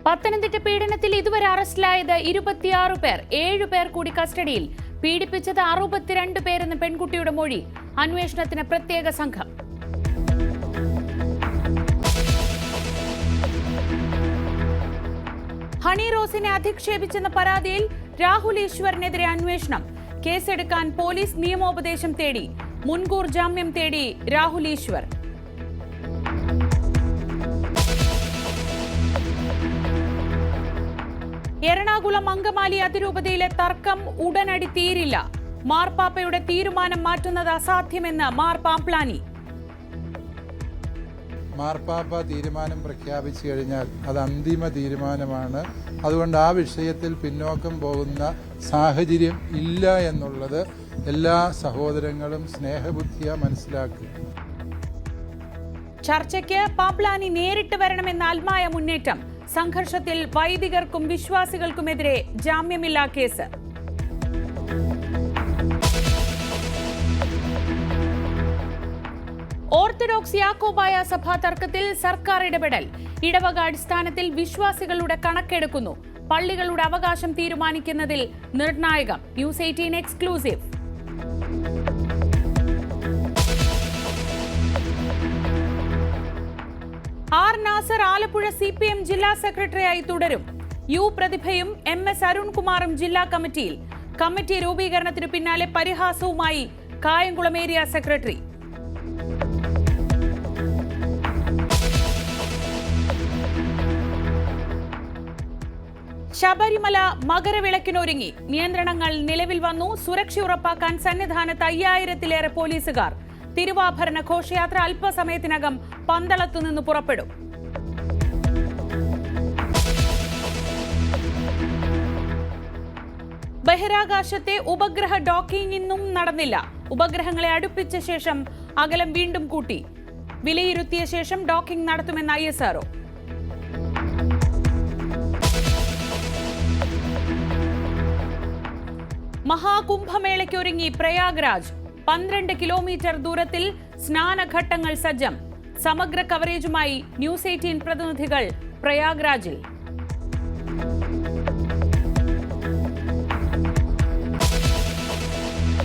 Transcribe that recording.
പത്തനംതിട്ട പീഡനത്തിൽ ഇതുവരെ അറസ്റ്റിലായത് 26 പേർ, 7 പേർ കൂടി കസ്റ്റഡിയിൽ. പീഡിപ്പിച്ചത് 62 പേരെന്ന് പെൺകുട്ടിയുടെ മൊഴി. അന്വേഷണത്തിന് പ്രത്യേക സംഘം. ഹണി റോസിനെ അധിക്ഷേപിച്ചെന്ന പരാതിയിൽ രാഹുൽ ഈശ്വറിനെതിരെ അന്വേഷണം. കേസെടുക്കാൻ പോലീസ് നിയമോപദേശം തേടി. മുൻകൂർ ജാമ്യം തേടി രാഹുൽ ഈശ്വർ. എറണാകുളം അങ്കമാലി അതിരൂപതയിലെ തർക്കം ഉടനടി തീരില്ല. മാർപ്പാപ്പയുടെ തീരുമാനം മാറ്റുന്നത് അസാധ്യമെന്ന് മാർ പാംപ്ലാനി. മാർപ്പാപ്പ തീരുമാനം പ്രഖ്യാപിച്ചു കഴിഞ്ഞാൽ അത് അന്തിമ തീരുമാനമാണ്. അതുകൊണ്ട് ആ വിഷയത്തിൽ പിന്നോക്കം പോകുന്ന സാഹചര്യം ഇല്ല എന്നുള്ളത് എല്ലാ സഹോദരങ്ങളും സ്നേഹബുദ്ധിയാ മനസ്സിലാക്കുക. ചർച്ചയ്ക്ക് പാംപ്ലാനി നേരിട്ട് വരണമെന്ന അൽമായ മുന്നേറ്റം. സംഘർഷത്തിൽ വൈദികർക്കും വിശ്വാസികൾക്കുമെതിരെ ജാമ്യമില്ലാ കേസ്. ഓർത്തഡോക്സ് യാക്കോബായ സഭാ തർക്കത്തിൽ സർക്കാർ ഇടപെടൽ. ഇടവക അടിസ്ഥാനത്തിൽ വിശ്വാസികളുടെ കണക്കെടുക്കുന്നു. പള്ളികളുടെ അവകാശം തീരുമാനിക്കുന്നതിൽ നിർണായകം. News 18 exclusive. R Nasar Alappuzha CPM ജില്ലാ സെക്രട്ടറിയായി തുടരും. യു പ്രതിഭയും MS അരുൺകുമാറും ജില്ലാ കമ്മിറ്റിയിൽ. കമ്മിറ്റി രൂപീകരണത്തിനു പിന്നാലെ പരിഹാസവുമായി കായംകുളം ഏരിയ സെക്രട്ടറി. ശബരിമല മകരവിളക്കിനൊരുങ്ങി. നിയന്ത്രണങ്ങൾ നിലവിൽ വന്നു. സുരക്ഷ ഉറപ്പാക്കാൻ സന്നിധാനത്ത് 5000-ലേറെ പോലീസുകാർ. തിരുവാഭരണ ഘോഷയാത്ര അല്പസമയത്തിനകം പന്തളത്തുനിന്ന് പുറപ്പെടും. ബഹിരാകാശത്തെ ഉപഗ്രഹ ഡോക്കിംഗ് ഇന്നും നടന്നില്ല. ഉപഗ്രഹങ്ങളെ അടുപ്പിച്ച ശേഷം അകലം വീണ്ടും കൂട്ടി. വിലയിരുത്തിയ ശേഷം ഡോക്കിംഗ് നടത്തുമെന്ന് ISRO. മഹാകുംഭമേളയ്ക്കൊരുങ്ങി പ്രയാഗ്രാജ്. 12 കിലോമീറ്റർ ദൂരത്തിൽ സ്നാനഘട്ടങ്ങൾ സജ്ജം. സമഗ്ര കവറേജുമായി ന്യൂസ് 18 പ്രതിനിധികൾ പ്രയാഗ്രാജിൽ.